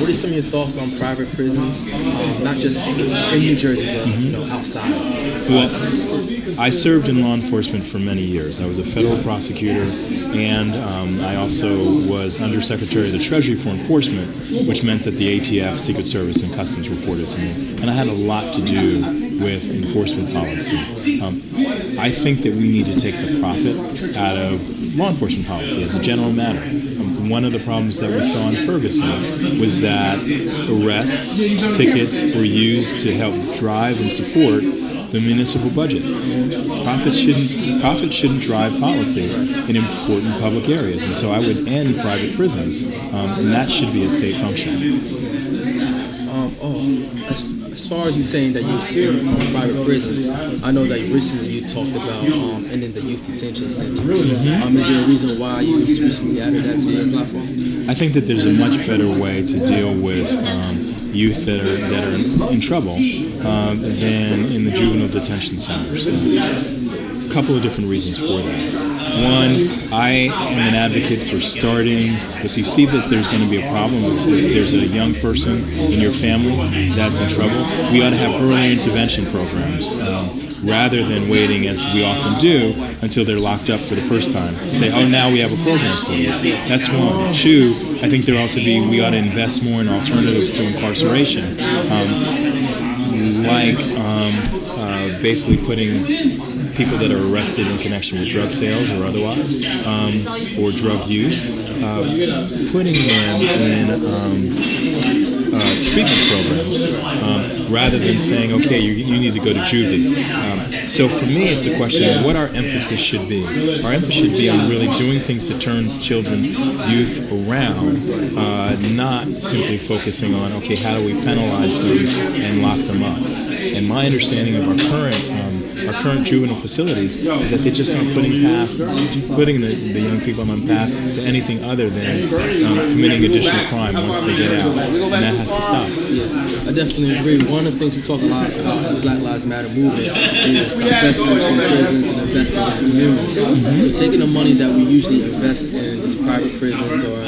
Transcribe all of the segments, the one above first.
what are some of your thoughts on private prisons, not just in New Jersey, but outside? Well, I served in law enforcement for many years. I was a federal prosecutor, and I also was Undersecretary of the Treasury for Enforcement, which meant that the ATF, Secret Service, and Customs reported to me. And I had a lot to do with enforcement policy. I think that we need to take the profit out of law enforcement policy as a general matter. One of the problems that we saw in Ferguson was that arrests, tickets were used to help drive and support the municipal budget. Profit shouldn't drive policy in important public areas, and so I would end private prisons, and that should be a state function. As far as you saying that you fear private prisons, I know that recently you talked about ending the youth detention centers. Is there a reason why you recently added that to your platform? I think that there's a much better way to deal with youth that are in trouble than in the juvenile detention centers. A couple of different reasons for that. One, I am an advocate for starting, if you see that there's going to be a problem, if there's a young person in your family that's in trouble, we ought to have early intervention programs rather than waiting, as we often do, until they're locked up for the first time to say, oh, now we have a program for you. That's one. Two, I think we ought to invest more in alternatives to incarceration, basically putting people that are arrested in connection with drug sales or otherwise, or drug use, putting them in treatment programs rather than saying, okay, you need to go to juvie. So for me, it's a question of what our emphasis should be. Our emphasis should be on really doing things to turn children, youth around, not simply focusing on, okay, how do we penalize them and lock them up. And my understanding of our current juvenile facilities is that they just aren't putting the young people on path to anything other than committing additional crime once they get out, and that has to stop. Yeah, I definitely agree. One of the things we talk a lot about in the Black Lives Matter movement is investing in prisons and investing in communities. So taking the money that we usually invest in these private prisons or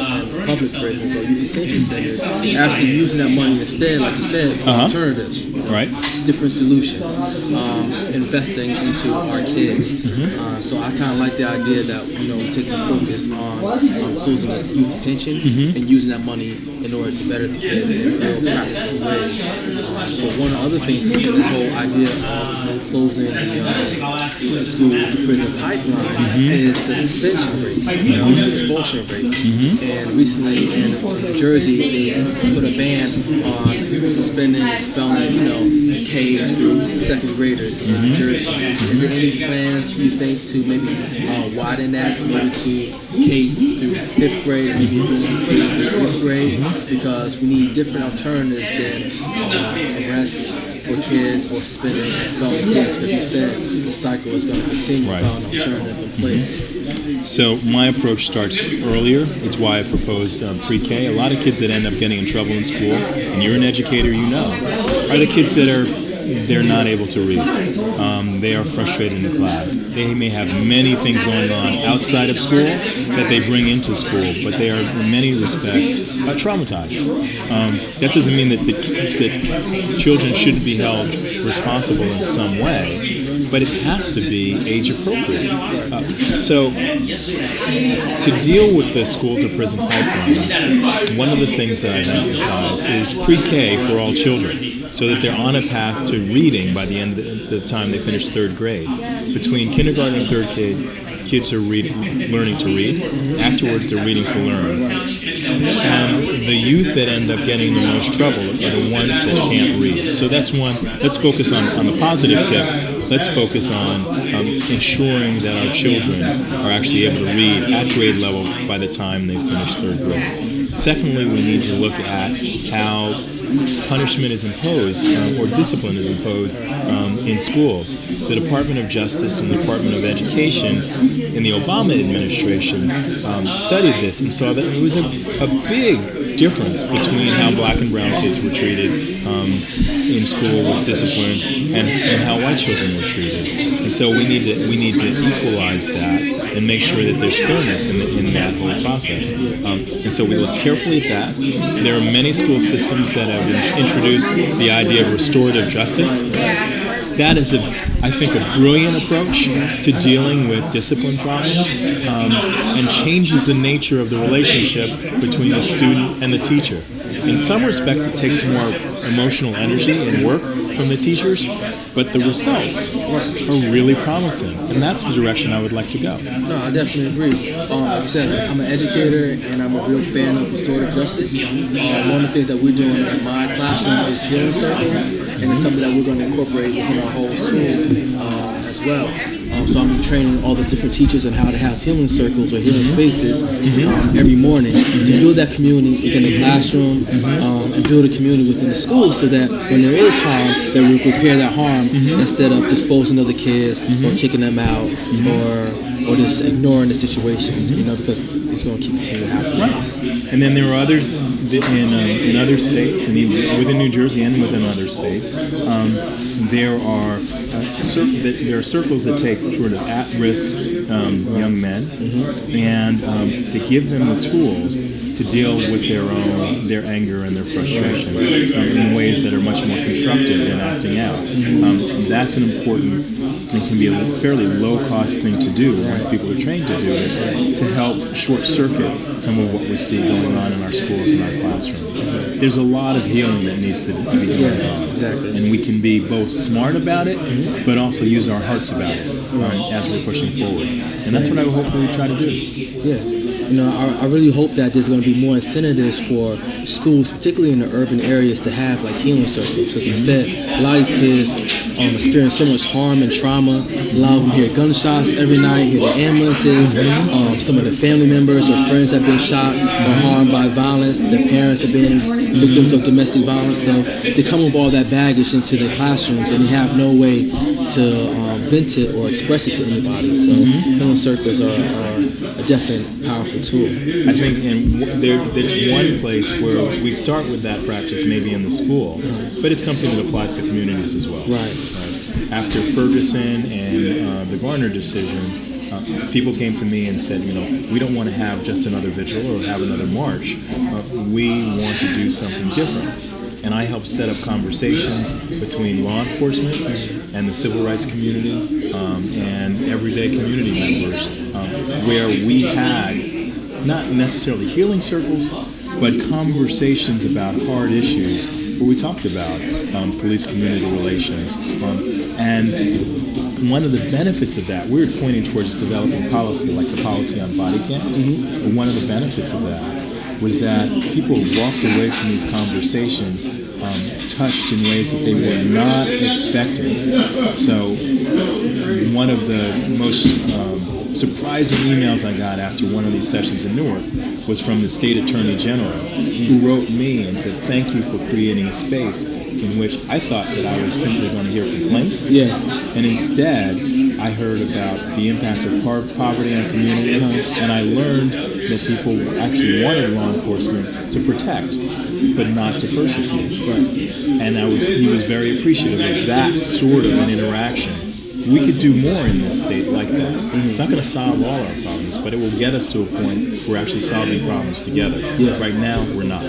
public prisons or youth detention centers, actually using that money instead, like you said, for alternatives. Right. Different solutions, investing into our kids. So I kind of like the idea that we're taking a focus on closing the youth detentions and using that money in order to better the kids in real practical ways. But one of the other things, this whole idea of closing the school to prison pipeline is the suspension rates, the expulsion rates. And recently in New Jersey, they put a ban on suspending and expelling, K through second graders in New Jersey. Is there any plans you think to maybe widen that, maybe to K through fifth grade, maybe even K through fifth grade? Because we need different alternatives than arrests for kids or suspending and expelling kids. Because you said the cycle is going to continue on an alternative in place. So my approach starts earlier. It's why I proposed pre-K. A lot of kids that end up getting in trouble in school, and you're an educator, are the kids that they're not able to read. They are frustrated in class. They may have many things going on outside of school that they bring into school, but they are in many respects traumatized. That doesn't mean that children shouldn't be held responsible in some way, but it has to be age appropriate. So to deal with the school to prison pipeline, one of the things that I emphasize is pre-K for all children, so that they're on a path to reading by the end of the time they finish third grade. Between kindergarten and third grade, kids are learning to read. Afterwards, they're reading to learn. And the youth that end up getting the most trouble are the ones that can't read. So that's one. Let's focus on the positive tip. Let's focus on ensuring that our children are actually able to read at grade level by the time they finish third grade. Secondly, we need to look at how punishment is imposed or discipline is imposed in schools. The Department of Justice and the Department of Education in the Obama administration studied this and saw that it was a big difference between how black and brown kids were treated in school with discipline and how white children were treated. And so we need to equalize that and make sure that there's fairness in that whole process. And so we look carefully at that. There are many school systems that have introduced the idea of restorative justice. That is, I think, a brilliant approach to dealing with discipline problems, and changes the nature of the relationship between the student and the teacher. In some respects, it takes more emotional energy and work from the teachers, but the results are really promising, and that's the direction I would like to go. No, I definitely agree. Like you said, I'm an educator, and I'm a real fan of restorative justice. One of the things that we're doing in my classroom is healing circles, and it's something that we're going to incorporate within our whole school as well. So I'm training all the different teachers on how to have healing circles or healing spaces every morning to build that community within the classroom, and build a community within the school, so that when there is harm, that we repair that harm instead of disposing of the kids or kicking them out or just ignoring the situation, because it's going to keep continuing to happen. Right. And then there are others in other states, and even within New Jersey and within other states, there are circles that take sort of at-risk young men, and they give them the tools to deal with their anger and their frustration in ways that are much more constructive than acting out. That's an important and can be a fairly low-cost thing to do once people are trained to do it, to help short-circuit some of what we see going on in our schools and our classrooms. There's a lot of healing that needs to be going on. Exactly. And we can be both smart about it, but also use our hearts about it as we're pushing forward. And that's what I hope we try to do. Yeah. I really hope that there's going to be more incentives for schools, particularly in the urban areas, to have like healing circles. Because you said, a lot of these kids experience so much harm and trauma. A lot of them hear gunshots every night, hear the ambulances. Some of their family members or friends have been shot or harmed by violence. Their parents have been victims of domestic violence. So they come with all that baggage into their classrooms, and they have no way to vent it or express it to anybody. So healing circles are a definite powerful tool. I think there's one place where we start with that practice, maybe in the school, but it's something that applies to communities as well. Right. After Ferguson and the Garner decision, people came to me and said, we don't want to have just another vigil or have another march. We want to do something different. And I helped set up conversations between law enforcement and the civil rights community and everyday community members, where we had not necessarily healing circles, but conversations about hard issues where we talked about police-community relations. And one of the benefits of that, we were pointing towards developing policy, like the policy on body cams. But one of the benefits of that was that people walked away from these conversations touched in ways that they were not expecting. So one of the most surprising emails I got after one of these sessions in Newark was from the state attorney general, who wrote me and said, "Thank you for creating a space in which I thought that I was simply going to hear complaints, and instead I heard about the impact of poverty in the community, and I learned that people actually wanted law enforcement to protect, but not to persecute." And he was very appreciative of that sort of an interaction. We could do more in this state like that. It's not going to solve all our problems, but it will get us to a point where we're actually solving problems together. Right now, we're not.